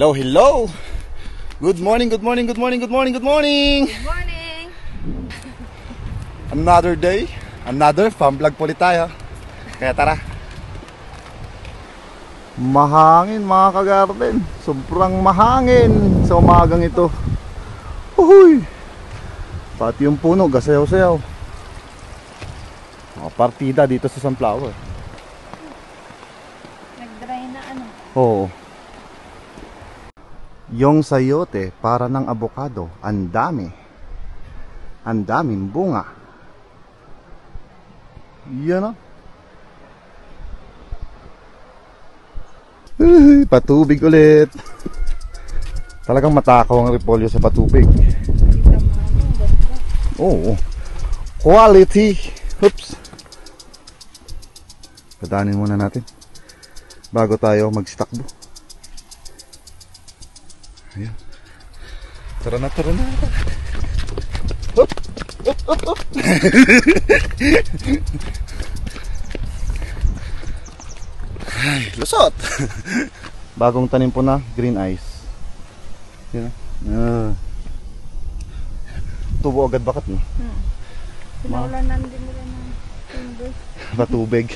Hello, hello. Good morning, good morning, good morning, good morning, good morning. Good morning. Another day, another farm vlog po ulit tayo. Kaya tara. Mahangin mga kagarden. Sobrang mahangin sa umagang ito. Uhuy. Pati yung puno, gasayaw-sayaw. Mga partida dito sa sunflower. Nag-dry na ano? Oo. Yung sayote para ng avocado, ang dami. Ang daming bunga. Yan o. Patubig ulit. Talagang matakaw ang repolyo sa patubig. Oo. Quality. Oops. Padanin muna natin bago tayo mag-stakbo. Ayan. Tara na, tara na. Hop, hop, hop, hop. Ay, lusot. Bagong tanim po na green ice. Yan. Tubo agad bakat no? Pinaulanan din nila ng tubig. Patubig.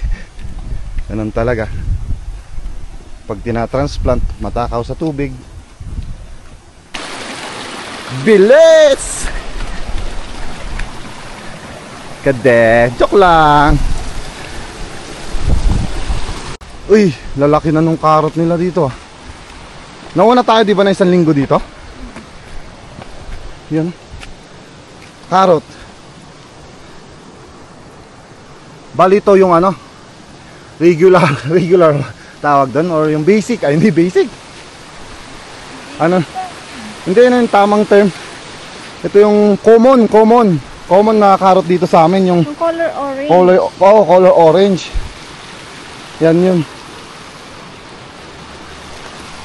Ganun talaga. Pag tinatransplant, matakaw sa tubig. Bilis! Kade, joke lang. Uy, lalaki na nung carrot nila dito. Nauna tayo di ba na isang linggo dito? Yan. Carrot. Bali ito yung ano, regular tawag doon, or yung basic, ay hindi basic. Ano? Hindi na yung tamang term. Ito yung common na carrot dito sa amin, yung color orange. Color orange. Yan yun.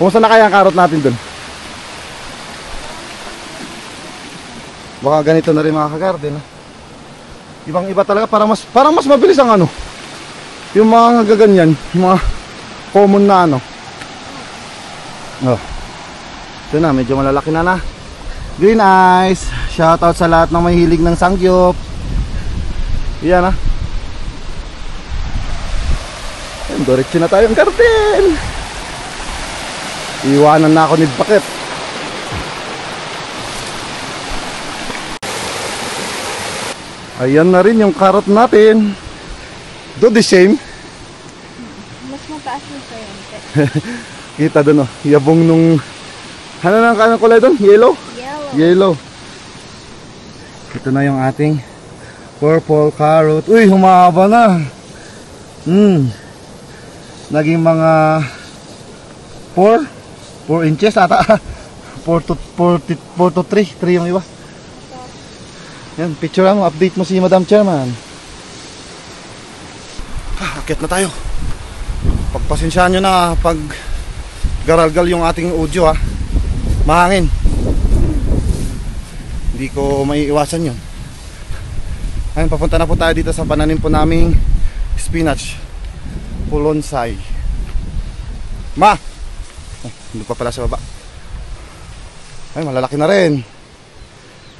Kumusta na kaya ang carrot natin dun? Baka ganito na rin mga kagarden, ha? Ibang iba talaga, parang mas mabilis ang ano, yung mga gaganyan, yung mga common na ano. Oh. Ito na, medyo malalaki na. Green eyes. Shoutout sa lahat ng may hilig ng sangyup. Yan ha. Ayun, diretso na tayong garden. Iwanan na ako ni Bakit. Ayan na rin yung carrot natin. Do the same. Mas mataas yung sayante. Kita doon oh, yabong nung ano nang kanang kulay doon? Yellow? Yellow. Ito na yung ating purple carrot. Uy, humaba na. Naging mga 4 inches ata. 4 to 3 yung iba. Yan, picture mo, update mo si Madam Chairman. Akit na tayo. Pagpasensyaan nyo na pag garalgal yung ating audio ha. Mahangin. Hindi ko maiiwasan yun. Ayun, papunta na po tayo dito sa pananim po naming spinach Pulonsay. Ma! Hindi pa pala sa baba. Ay, malalaki na rin.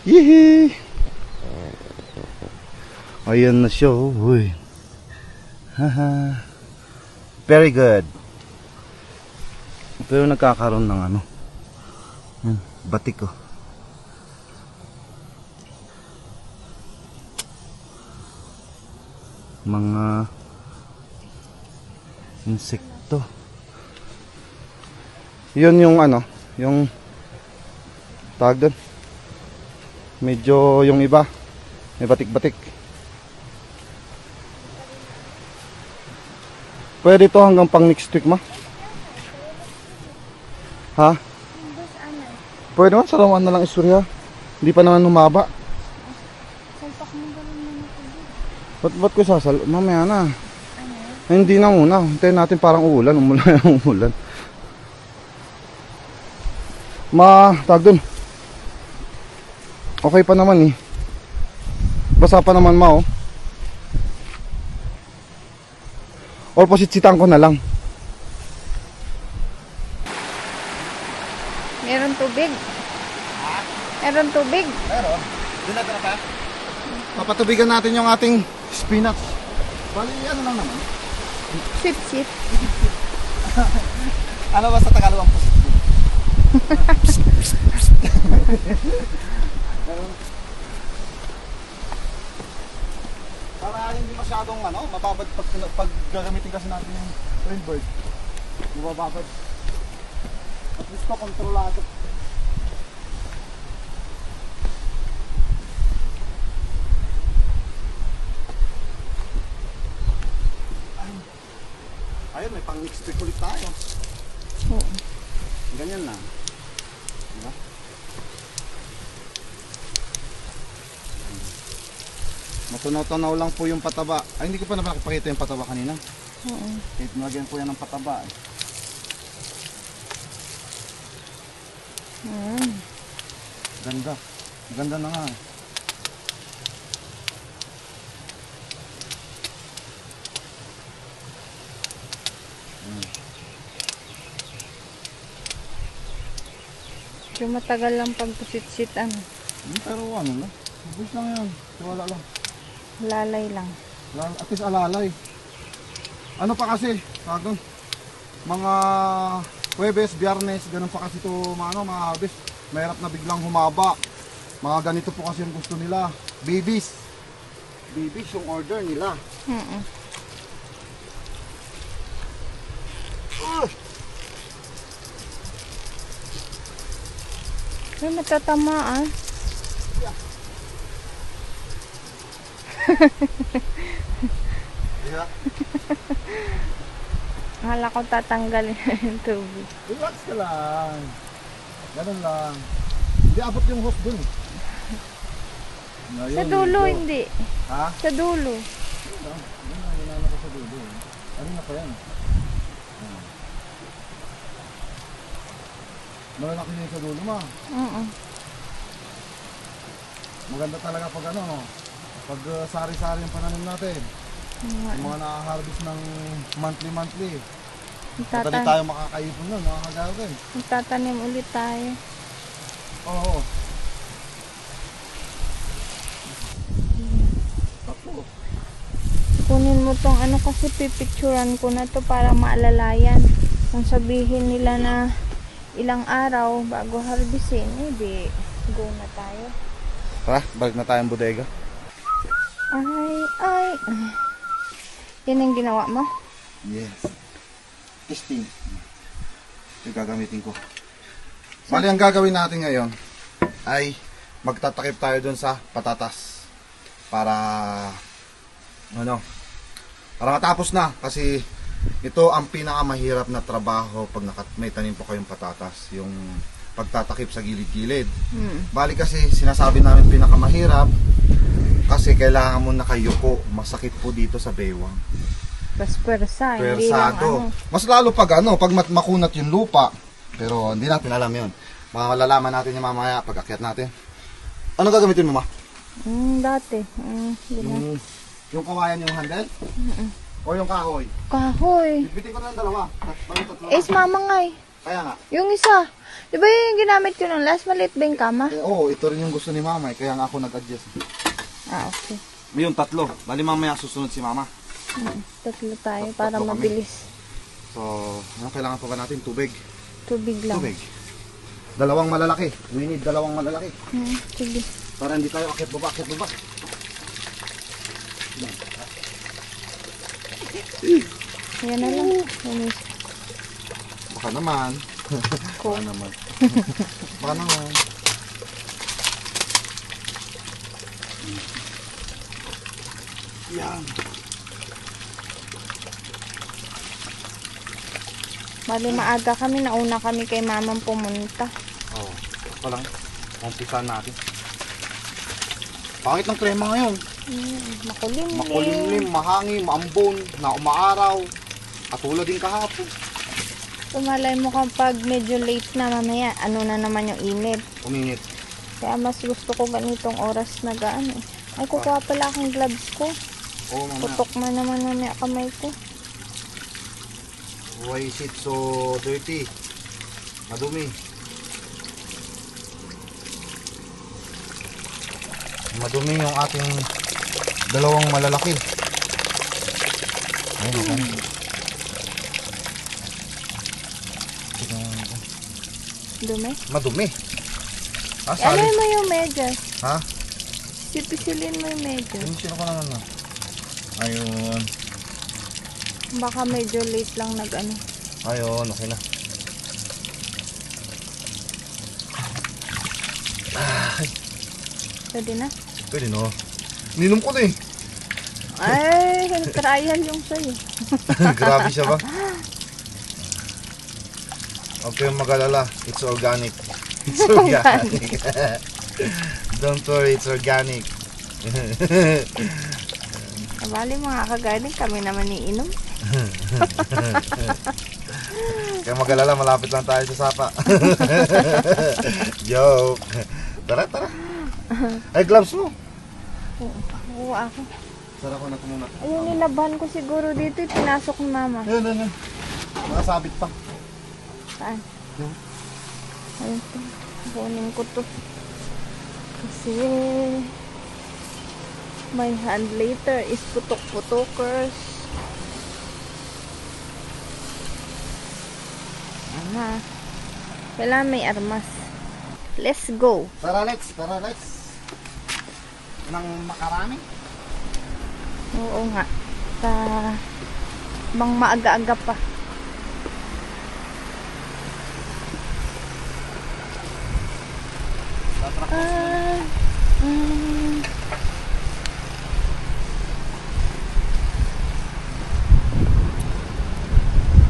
Yehey! Ayan na siya. Uy. Haha. Very good. Pero nagkakaroon ng ano, batik ko. Mga insekto. Yun yung ano, yung tawag doon. Medyo yung iba may batik-batik. Pwede to hanggang pang next week ma? Ha? Pwede man, salaman na lang istorya. Hindi pa naman humaba. Salpak mo ba rin naman ako? Ba't ko sasal? Mamaya na. Hindi na muna. Hintayin natin parang uulan. Umulan yung umulan. Tawag dun. Okay pa naman eh. Basa pa naman oh. Or positsitan ko na lang. Meron tubig. Meron tubig. Meron. Doon natin na pa. Papatubigan natin yung ating spinach. Bali, ano lang naman. Sip-sip. Ano ba sa Tagalog ang positsitan? Para hindi masyadong mababad pag gagamitin kasi natin yung rain bird. Mababad. At least pa kontrolado. Ayun, may pang mixed ulit tayo. Oo. Ganyan lang. Diba? Matunaw-tunaw lang po yung pataba. Ay, hindi ko pa naman nakipakita yung pataba kanina. Oo. Kahit nilagyan po yan ng pataba. Ganda. Ganda na nga. Yung matagal lang pagpusit-sit Pero ano lang. Bus lang yan. Wala lang. lalay lang. At least alalay. Ano pa kasi? Kagong mga Huwebes, Biyernes, ganun pa kasi ito mga harvest. Mahirap na biglang humaba. Mga ganito po kasi yung gusto nila. Babies. Babies yung order nila. May matatamaan. Yeah. Akala ko tatanggalin yung tubig. Relax ka lang. Ganun lang. Hindi abot yung hose dun. Sa dulo hindi. Ha? Sa dulo. Hinala ko sa dulo. Ano na pa yan? Malalaki na yung sa dulo ma. Maganda talaga pag pag sari-sari yung pananim natin. Yung mga nakaharvest ng monthly. Madali tayo makakaipon nun, mga kagawin. Magtatanim ulit tayo. Oo. Kunin mo tong kasi pipicturan ko na to para maalalayan. Kung sabihin nila na ilang araw bago harvestin, di go na tayo. Tara, balik na tayong bodega. Ay. Yan ang ginawa mo? Yes. Testing. Ito yung gagamitin ko. Bali, ang gagawin natin ngayon ay magtatakip tayo dun sa patatas. Para para matapos na. Kasi ito ang pinakamahirap na trabaho pag may tanim po kayong patatas. Yung pagtatakip sa gilid-gilid. Bali kasi sinasabi namin pinakamahirap kasi kailangan mo nakayuko. Masakit po dito sa baywang. Mas pwersa, hindi lang Mas lalo pag pag makunat yung lupa. Pero hindi natin alam yun. Malalaman natin yung mamaya pag akyat natin. Ano gagamitin mo ma? Dati. Yung kawayan yung handle? O yung kahoy? Kahoy. Bitbitin ko na ng dalawa. Mamangay. Kaya nga. Yung isa. Di ba yung ginamit ko nung last? Maliit ba yung kama? Oo, ito rin yung gusto ni mama. Kaya nga ako nag-adjust. Okay. Yung tatlo. Bali mamaya susunod si mama. Tatlo tayo para mabilis. So, ano kailangan pa ba natin? Tubig. Tubig lang. Tubig. Dalawang malalaki. We need dalawang malalaki. Sige. Para hindi tayo akyat baba. Yan na lang. Baka naman. Cool. Baka naman. Yan. Bali maaga kami. Nauna kami kay mamang pumunta. Oo. Ito lang. Umpisan natin. Pangit ng krema ngayon. Makulimlim. Makulimlim, mahangin, maambon, na umaaraw. Katulad din kahapon. Tumalay mo kapag medyo late na mamaya, ano na naman yung init. Uminit. Kaya mas gusto ko ganitong oras na gaano. Ay, kukuha pala akong gloves ko. Oo, mamaya. Putok na naman mamaya kamay ko. Why is it so dirty? Madumi. Madumi yung ating dalawang malalaki. Ayun, okay. Dumi. Madumi. Ah, Alay sali. mo yung medyas. Ha? Sipisilin mo yung medyas. Sino ko naman na? Ayun. Baka medyo late lang nag-ano. Ayun, okay na. Pwede na? Pwede no. Ninom ko na eh. Ay, trial yung sa'yo. Grabe siya ba? Huwag kayong mag-alala. It's organic. It's organic. Don't worry, it's organic. Bali mga kagaling, kami naman iinom. Kaya mag-alala, malapit lang tayo sa sapa. Joke. Tara, tara. Ay, gloves mo. Oo, ako. Tara ko na ito muna. Ayun, nilaban ko siguro dito, pinasok ng mama. Ayun, ayun, ayun. Nakasabit pa. Saan? Ayun. Ayun to. Kunin ko to. Kasi my hand later is putok-putokers. Ama. Kailangan may armas. Let's go. Tara, let's. Tara, let's. Nang makarami. Oo nga. Bang maaga-aga pa.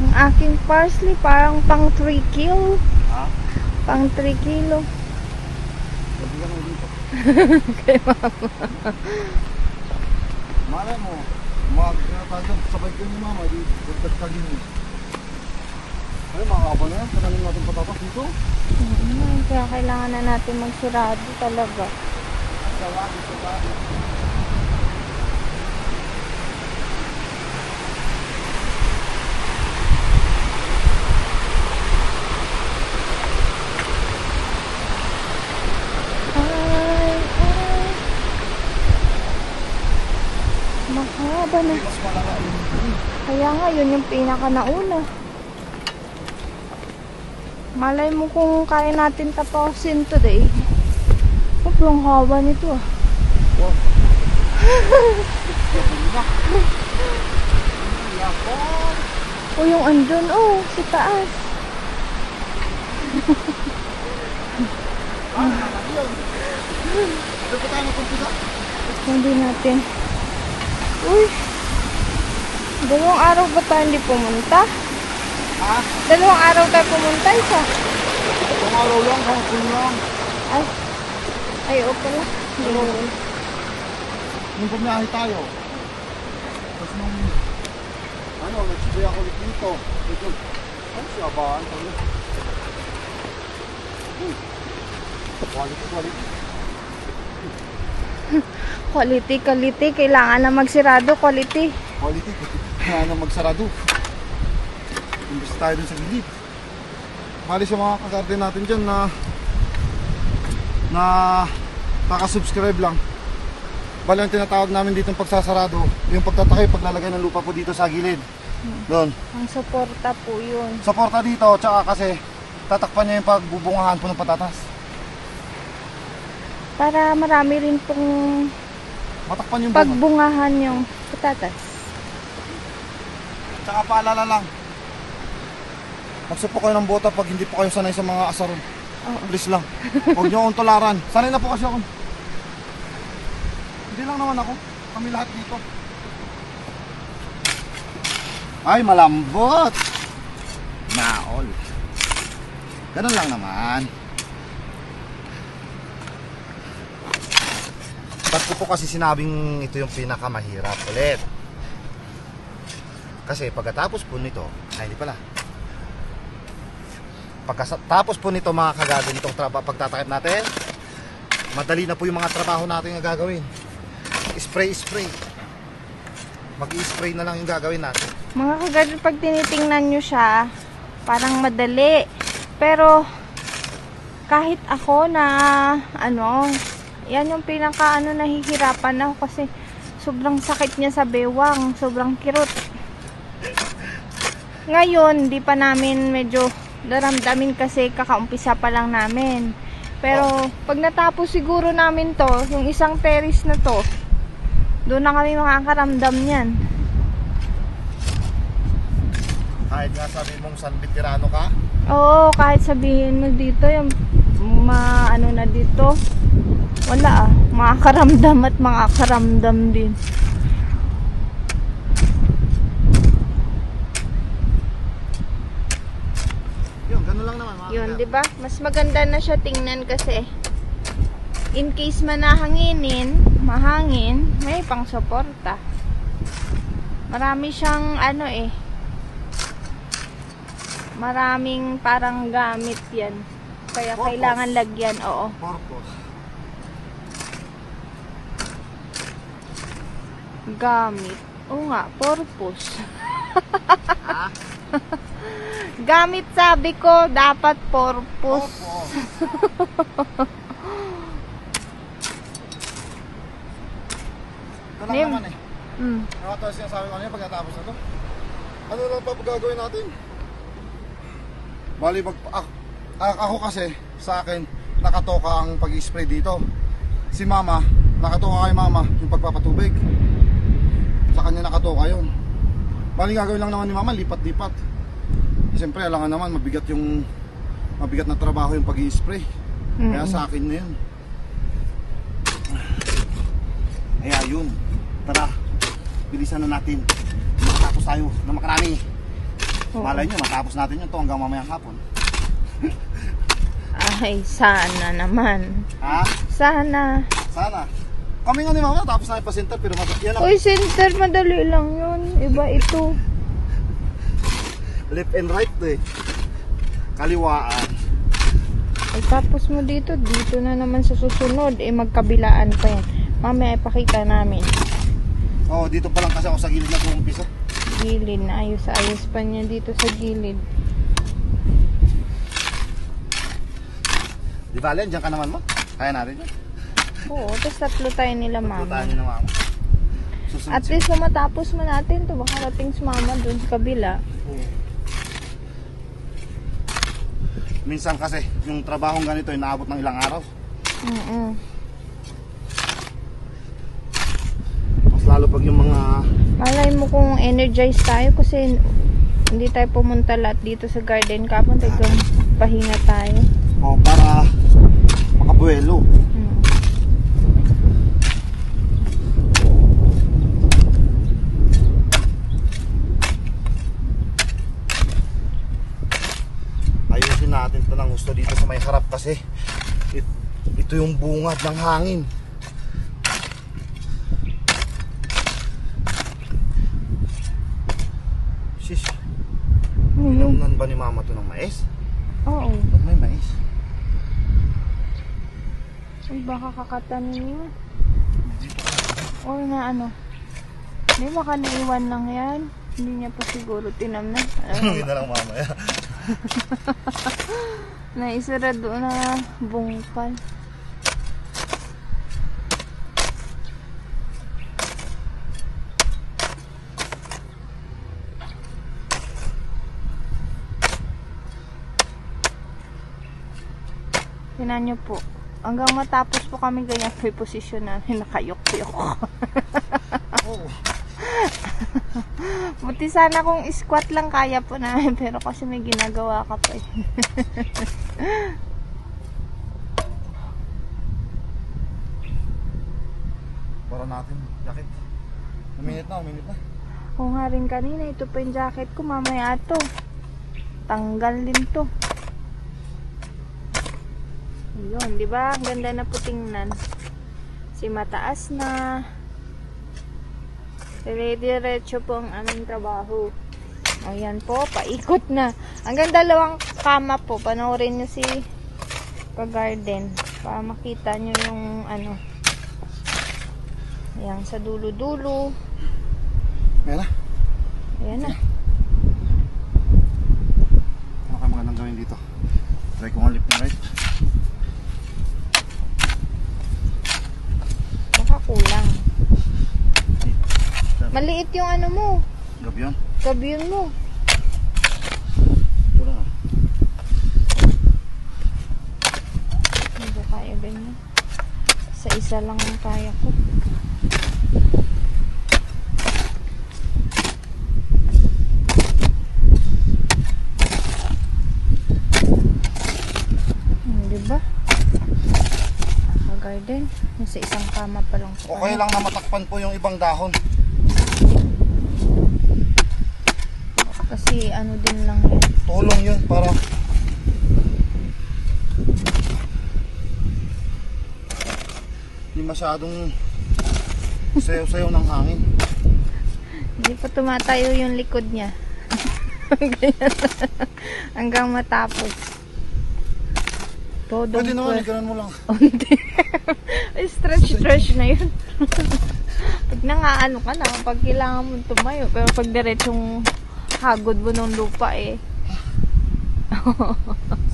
Ang aking parsley parang pang 3 kilo. Ha? Pang 3 kilo. Pwede ka nang dito. Kay mama. Malay mo, sabay ko ni mama, di dagdagin mo. Ay, makakaba na yan. Kanaling natin patatas dito. Kaya kailangan na natin magsirado talaga. Mahaba na. Mas malaka yun. Kaya nga, yun yung pinaka nauna. Malay mo kung kaya natin tapusin today. Sobrang haba nito ah. Wow. O yung andun, oh, sa taas. Hindi natin. Uy. 2 araw ba tayo hindi pumunta? Ha? 2 araw tayo pumunta, isa. Itong araw lang, hanggang lang. Ay, okay lang. Nung bumiyahe tayo. Tapos nung, nagsibay ako ulit dito. Ano siya ba? Quality. Quality. Kailangan na magsirado, quality. Quality. Kaya na magsarado. Imbis tayo dun sa gilid. Bali sa mga kagarden natin dyan na nakasubscribe lang. Bali ang tinatawag namin dito pagsasarado, yung pagtatakay, paglalagay ng lupa po dito sa gilid. Doon. Ang suporta po yun. Suporta dito, tsaka kasi tatakpan niya yung pagbubungahan po ng patatas. Para marami rin pong Matakpan yung bunga. pagbungahan yung patatas. Tsaka paalala lang, magsupok kayo ng bota pag hindi po kayo sanay sa mga asaron. Oo. Please lang. Huwag nyo akong tularan. Sanay na po kasi ako. Hindi lang naman ako. Kami lahat dito. Ay, malambot. Naol. Ganun lang naman. Ba't ko po kasi sinabing ito yung pinakamahirap ulit? Kasi pagkatapos po nito, ay hindi pala. Pagkatapos po nito mga kagagawin itong pagtatakip natin, madali na po yung mga trabaho natin na gagawin. Spray. Mag-i-spray na lang yung gagawin natin. Mga kagad, pag tinitingnan nyo siya, parang madali. Pero, kahit ako na, yan yung pinaka, nahihirapan ako kasi sobrang sakit niya sa bewang, sobrang kirot. Ngayon, di pa namin medyo daramdamin kasi kakaumpisa pa lang namin. Pero, pag natapos siguro namin to, yung isang terrace na to, doon na kami makakaramdam niyan. Kahit nga sabi mong San Veterano ka? Oo, kahit sabihin mo dito, yung na dito, wala makakaramdam at makakaramdam din. Yun, ganun lang naman. Yun, di ba? Mas maganda na siya tingnan kasi in case man mahangin, may pang suporta. Marami siyang maraming parang gamit yan. Kaya Purpose. Kailangan lagyan, oo. Purpose. Gamit. Oo nga, purpose. Gamit sabi ko, dapat purpose. Ito lang naman Mm. Nakatawa siya sabi ko kanina pagkatapos na to. Ano lang pa gagawin natin? Bali ako kasi sa akin nakatoka ang pag-spray dito. Si mama, nakatoka kay mama yung pagpapatubig. Sa kanya nakatoka yun. Bali gagawin lang naman ni mama, lipat-lipat. Siyempre alangan naman mabigat na trabaho yung pag-spray. Kaya sa akin na yun. Kaya yun. Tara, bilisan na natin. Matapos tayo na makarami. Malay nyo, matapos natin yun to hanggang mamayang hapon. Ay, sana naman. Ha? Sana. Kami nga ni mama, tapos na yung pa-center pero yan ako. Uy, center, madali lang yun. Iba ito. Left and right to eh. Kaliwaan. Ay, tapos mo dito na naman sa susunod. Magkabilaan pa yan. Mamaya ipakita namin. Oh, dito pa lang kasi ako sa gilid na umpisa. Gilid na ayos pa niya dito sa gilid. Di ba, Len? Diyan ka naman mo? Kaya natin yun. Oo, tapos tatlo tayo nila mama. Tayo ni mama. Susunod At least kung matapos mo natin to, baka rating si mama dun sa kabila. Minsan kasi yung trabahong ganito ay naabot ng ilang araw. Mas lalo pag yung mga Malay mo kung energized tayo kasi hindi tayo pumunta lahat dito sa garden kapon. Tagang pahinga tayo. para makabuelo. Ayusin natin ito ng gusto dito sa may harap kasi ito yung bungad ng hangin. Shish. Inunan ba ni mama to ng mais? Oo. Ba't may mais? Ay, baka kakatanin niya. Or na Hindi, baka naiwan lang yan. Hindi niya pa siguro tinamnan. Hindi na lang mamaya. Naisara doon na bungkal. Tingnan niyo po. Hanggang matapos po kami ganyan po yung posisyon namin. Nakayok-yok. Oh. Buti sana kung squat lang kaya po namin. Pero kasi may ginagawa ka pa eh. Para natin jacket. Uminit na. Kung nga rin kanina, ito pa yung jacket ko. Mamaya to. Tanggal din to. Yun, di ba? Ang ganda na po tingnan. Kasi mataas na. Dire-diretso po ang aming trabaho. O yan po, paikot na. Hanggang 2 kama po. Panoorin nyo si Ka-Garden para makita nyo yung ano. Ayan, sa dulo-dulo. Ayan na. Ayan na. Ano kayo magandang gawin dito? Try ko nga lift na right. Baka kulang. Maliit yung ano mo. Gabi yun. Gabiyon mo. Ito na. Hindi ko kaya ganyan. Sa isa lang ang kaya ko. Diba? Ka-Garden. Sa isang kama pa lang po. Okay lang na matakpan po yung ibang dahon. Kasi ano din lang yan. Tulong yun para hindi masyadong sayo-sayo ng hangin. Hindi pa tumatayo yung likod niya. Ganyan. Hanggang matapos. Todo Pwede naman, ikanan mo lang. Stretch na yun. Pag nangaano ka na, pag kailangan mo tumayo. Pero pag diretsong hagod mo ng lupa eh.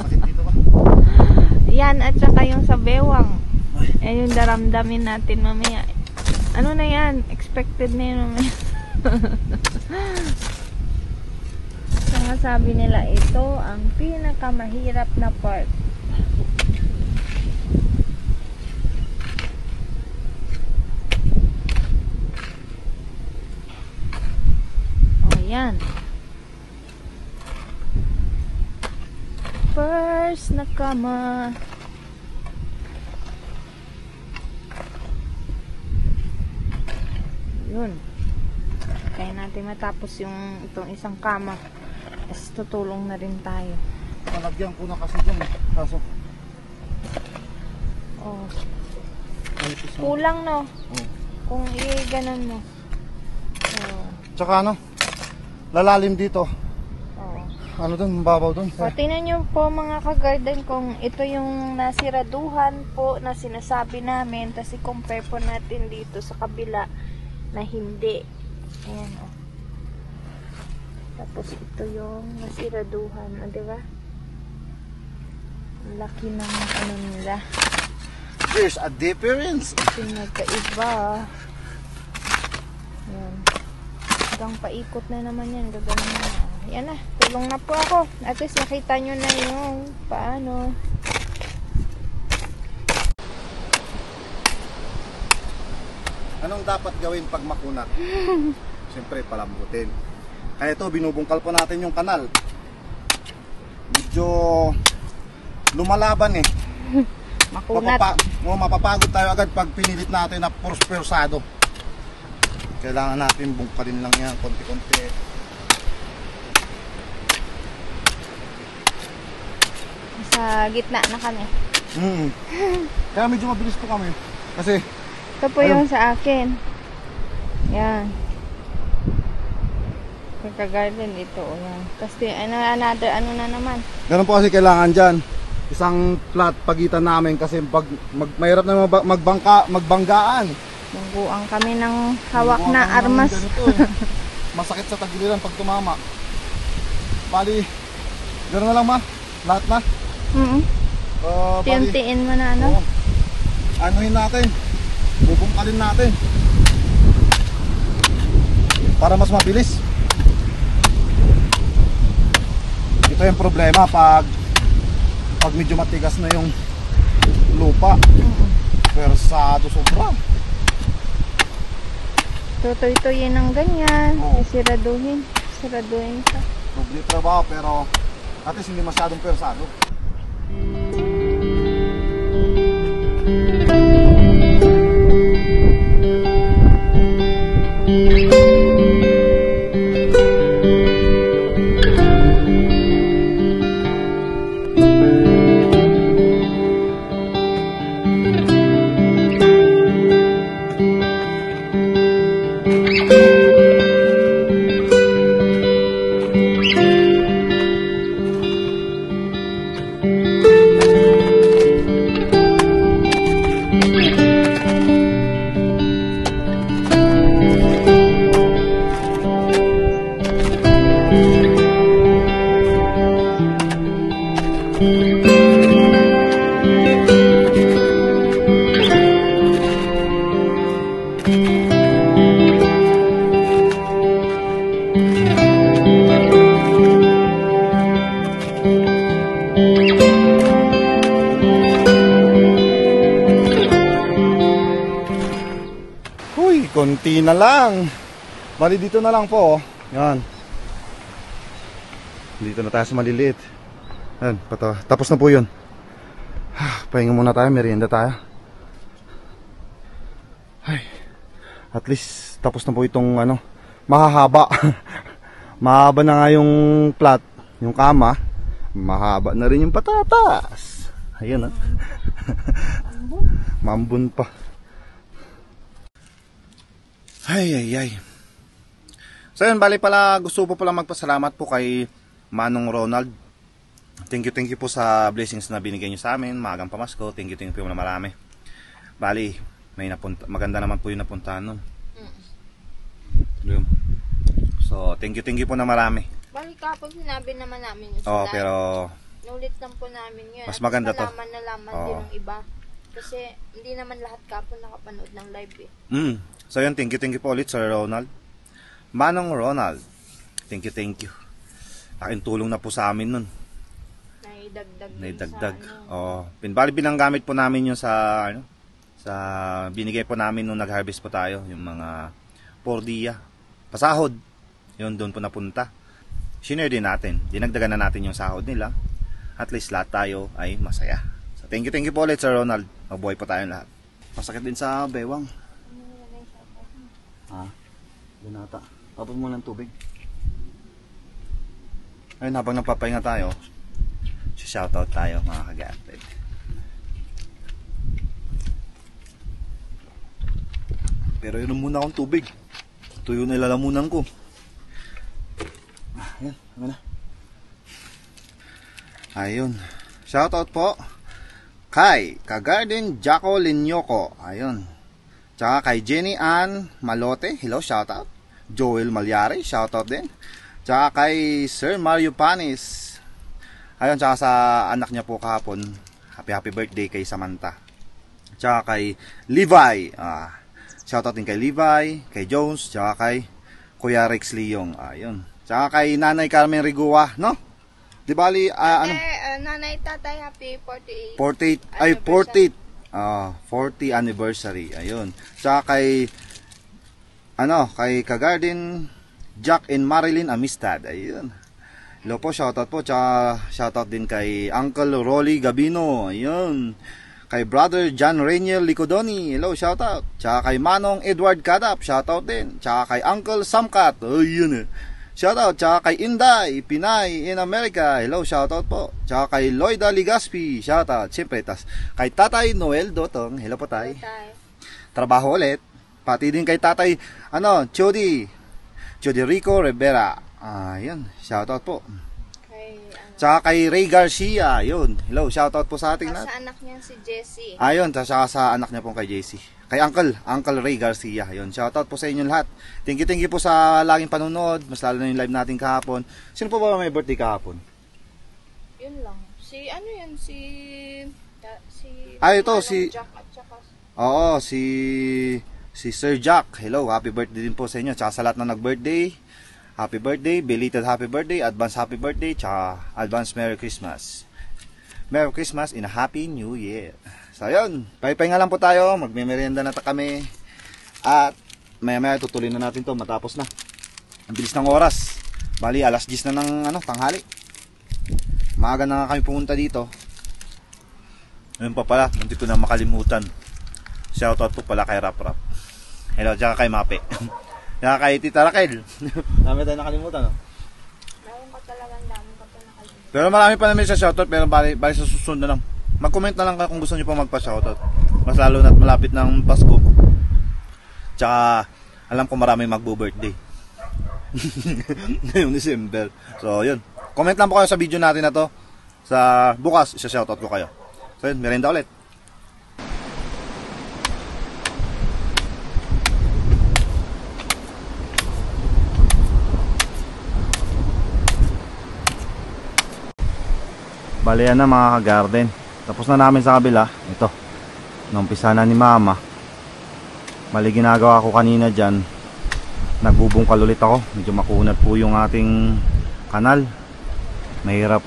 Sakit dito ba? Yan, at saka yung sa bewang. Yan yung daramdamin natin mamaya. Ano na yan? Expected na yun mamaya. Kaya sabi nila, ito ang pinakamahirap na part. O, yan. First na kama. Yun. Kaya natin matapos yung itong isang kama. Tapos tutulong na rin tayo. Nalagyan ko na kasi dyan. Kaso, Oh. malipis na. Kulang no. Oh. Kung i-ganon mo. Oh. Tsaka ano, lalalim dito. Oh. Ano dun, mababaw dun. O, tingnan nyo po mga ka-garden kung ito yung nasiraduhan po na sinasabi namin. Tapos i-compare po natin dito sa kabila na hindi. Ayan o. Tapos ito yung nasiraduhan. O, diba? Ang laki ng ano nila. There's a difference. Kasi nagkaiba. Ayan. Hanggang paikot na naman yan. Gaganon na. Yan na. Tulong na po ako. At least nakita nyo na yung paano. Anong dapat gawin pag makunat? Siyempre, palambutin. Kaya ito, binubungkal po natin yung kanal. Medyo lumalaban eh. Makunat. Mapapagod tayo agad pag pinilit natin na persado. Kailangan natin bungkalin lang yan, konti-konti. Sa gitna na kami. Kaya medyo mabilis po kami. Kasi, Ito po yung sa akin. Yan. Pagka-garden ito. Yan. Tapos another ano na naman. ganun po kasi kailangan dyan. Isang flat pagitan namin kasi pag mahirap na magbanggaan. Mungguan kami ng hawak Mungguan na kami ng armas. ganito eh. Masakit sa tagiliran pag tumama. Bali, gano'n na lang ma. Lahat na. Bali, Tiyuntiin mo na ano. oo. Anuhin natin. Bubungkalin natin. Para mas mabilis. Ito yung problema pag medyo matigas na yung lupa. Persado sobra. Tutoy-tuyin ng ganyan. Oo. Siraduhin. Siraduhin ka. Doble trabaho pero at least hindi masyadong persado. konti na lang. Bali dito na lang po, oh. Yan. Dito na tayo sa maliliit. Yan, tapos na po yun. Pahinga muna tayo, merienda tayo. Ay, at least tapos na po itong ano, mahahaba. Mahaba na nga yung plat, yung kama. Mahaba na rin yung patatas. Ayan, ha. Mambun pa. Ay. So yun, bali pala gusto po pala magpasalamat po kay Manong Ronald. Thank you po sa blessings na binigay nyo sa amin. Maagang pamasko. Thank you po na marami. Bali, maganda naman po yung napuntahan nun. So, thank you po na marami. Bali kapag sinabi naman namin yun sa live. Pero nulit lang po namin yun. mas maganda to. Nalaman din ng iba. Kasi hindi naman lahat kapon nakapanood ng live eh. So yun, thank you po ulit Sir Ronald. Manong Ronald, thank you. Laking tulong na po sa amin nun. Naidagdag. Bali binanggamit po namin yun sa binigay po namin nung nag-harvest po tayo, yung mga pordia, pasahod. Yun, doon po napunta. Shinare din natin, dinagdagan na natin yung sahod nila. At least lahat tayo ay masaya. So thank you po ulit Sir Ronald. Mabuhay po tayong lahat. Masakit din sa bewang. Binata. Tapos mo ng tubig. Ayun, habang napapahinga tayo, shoutout tayo mga kagatid. Pero yun muna akong tubig. Ito yung nilalamunan ko. Ayan, ano na. Ayun. Shoutout po kay Kagarden Jaco Linyoko. Ayun. Tsaka kay Jenny Ann Malote. Hello, shoutout. Joel Malyari, shoutout din. Tsaka kay Sir Mario Panis. Ayun, tsaka sa anak niya po kahapon. Happy birthday kay Samantha. Tsaka kay Levi. Shoutout din kay Levi, kay Jones, tsaka kay Kuya Rex Leong. Ayun. Tsaka kay Nanay Carmen Rigua, no? Di bali, ano? Nanay Tatay, happy 48. 40 anniversary. Ayun. Tsaka kay kay Kagarden Jack and Marilyn Amistad. Ayun. Hello po, shoutout po. Tsaka shoutout din kay Uncle Rolly Gabino. Ayun. Kay Brother John Rainier Licodoni. Hello, shoutout. Tsaka kay Manong Edward Kadap. Shoutout din. Tsaka kay Uncle Samkat. Ayun. Shoutout. Tsaka kay Inday Pinay in America. Hello, shoutout po. Tsaka kay Loida Ligaspi. Shoutout. Siyempre, kay Tatay Noel Dotong. Hello po, tay. Trabaho ulit. Pati din kay Tatay Chody Rico Rivera. Ayun, shoutout po. Tsaka kay Ray Garcia. Ayun, hello, shoutout po sa ating sa anak niya si Jessie. Ayun, tsaka sa anak niya po kay Jessie. Kay Uncle Ray Garcia. Ayun, shoutout po sa inyo lahat. Thank you po sa laging panonood. Mas lalo na yung live natin kahapon. Sino po ba may birthday kahapon? Yun lang. Si ito si Jack at saka si Sir Jack. Hello, happy birthday din po sa inyo. Tsaka sa lahat na nag-birthday, happy birthday, belated happy birthday, advance happy birthday, tsaka advance Merry Christmas. Merry Christmas in a Happy New Year. So yun, pahinga lang po tayo, magme-merienda na kami. At maya tutuloy na natin to, matapos na. Ang bilis ng oras. Bali, alas 10 na ng tanghali. Maaga na nga kami pumunta dito. Ayun pa pala, hindi ko na makalimutan. Shoutout po pala kay Rap Rap. Hello, tsaka kay Mape. Tsaka kay Tita Raquel. Dami tayo nakalimutan, no? dami pa nakalimutan. Pero marami pa namin sa shoutout, pero bali sa susunod na lang. Mag-comment na lang kayo kung gusto nyo pa magpa-shoutout. Mas lalo na malapit ng Pasko. Tsaka, alam ko marami magbo-birthday. Ngayong December. So, yun. Comment lang po kayo sa video natin na to. Sa bukas, isa-shoutout ko kayo. So, yun, merienda ulit. Bali yan na mga ka-garden. Tapos na namin sa kabila. Ito. Naumpisa na ni Mama. Mali ginagawa ko kanina dyan. Nagbubungkal ulit ako. Medyo makunat po yung ating kanal. Mahirap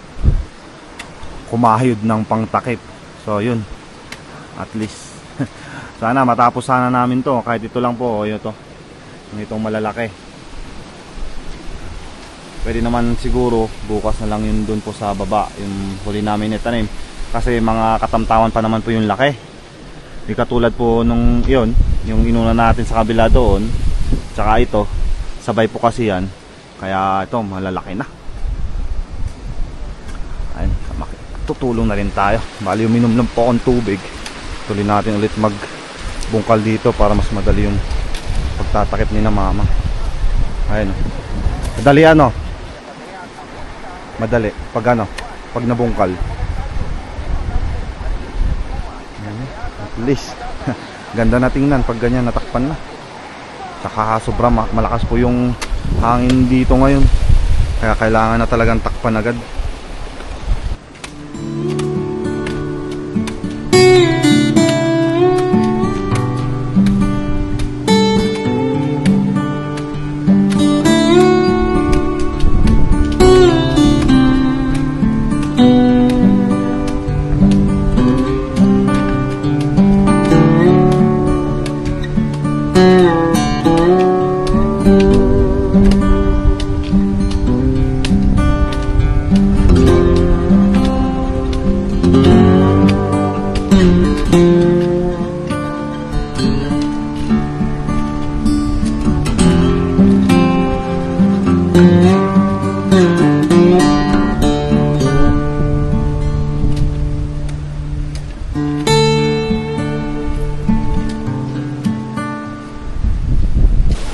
kumahayod ng pangtakip. So yun. At least. Sana matapos sana namin to. Kahit ito lang po. Yun to. Itong malalaki. Pwede naman siguro bukas na lang yun dun po sa baba, yung huli namin itanim. Kasi mga katamtaman pa naman po yung laki. Di katulad po nung yun, yung inuna natin sa kabila doon. Tsaka ito, sabay po kasi yan. Kaya ito, malalaki na. Ayun, tutulong na rin tayo. Bali uminom lang po akong tubig. Tuloy natin ulit magbungkal dito para mas madali yung pagtatakip ni na mama. Ayun. Madali ano? Madali. Pag ano? Pag nabungkal. At least. Ganda na tingnan pag ganyan natakpan na. Saka sobra malakas po yung hangin dito ngayon. Kaya kailangan na talagang takpan agad.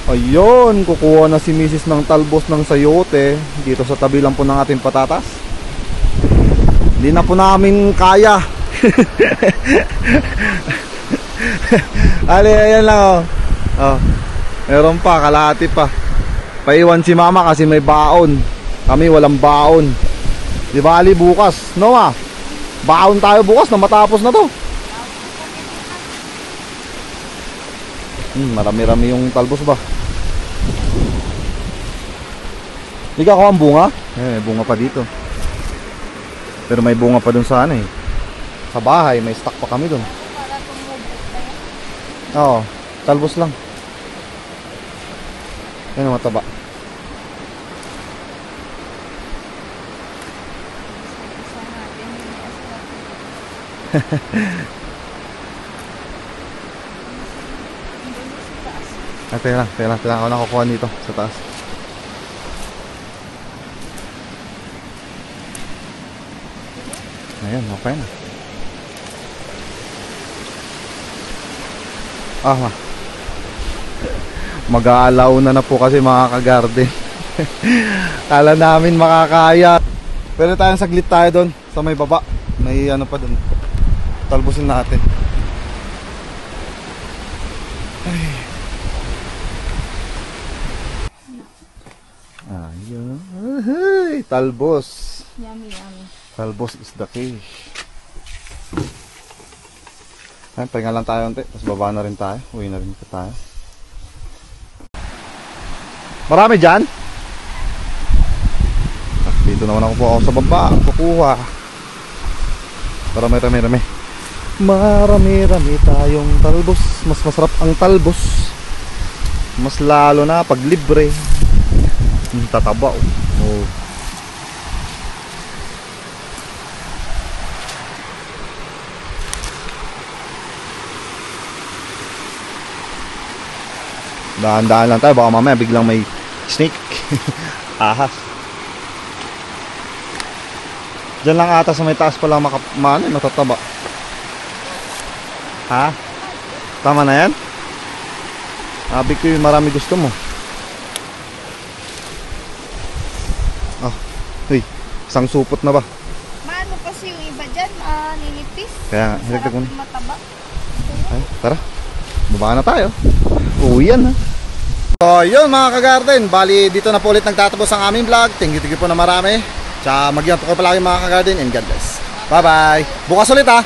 Ayun, kukuha na si Mrs. ng talbos ng sayote dito sa tabi lang po ng ating patatas. Hindi na po namin kaya. Ali, ayan lang oh. Oh, meron pa, kalahati pa. Paiwan si mama kasi may baon. Kami walang baon. Di ba Ali, bukas, Noah? Baon tayo bukas na matapos na to. Marami-rami yung talbos ba? Hindi ka ako ang bunga? May bunga pa dito. Pero may bunga pa dun sa ano eh. Sa bahay, may stock pa kami dun. Oo, talbos lang. Yan ang mataba. Teka lang ako nakukuha dito sa taas. Ayan, okay na. Mag-aalaw na po kasi mga kagarden. Kala namin makakaya. Pero tayong saglit tayo doon sa may baba. May ano pa doon. Talbusin natin. Ayun. Ay, talbos. Yummy, yummy. Talbos is the fish. Ayun, pahinga lang tayo unti. Tapos baba na rin tayo. Uwi na rin tayo. Marami dyan? Dito naman ako po ako sa baba. Kukuha. Marami. Marami tayong talbos. Mas masarap ang talbos. Mas lalo na pag libre. Tataba oh. Dahan-dahan lang tayo, baka mamaya biglang may snake. Ahas. Diyan lang ata sa may taas pala matataba. Ha? Tama na yan? Sabi ko yung marami gusto mo. Uy, isang supot na ba? Maano kasi yung iba dyan, ninipis. Kaya nga, hilagdag mo na. Mataba. Ay, tara. Baba na tayo. Uwi yan ha. So yun mga kagarden, bali dito na po ulit nagtatapos ang aming vlog. Thank you po na marami. Tsaka mag-iwan po kayo palagi mga kagarden, and God bless. Bye bye. Bukas ulit ha.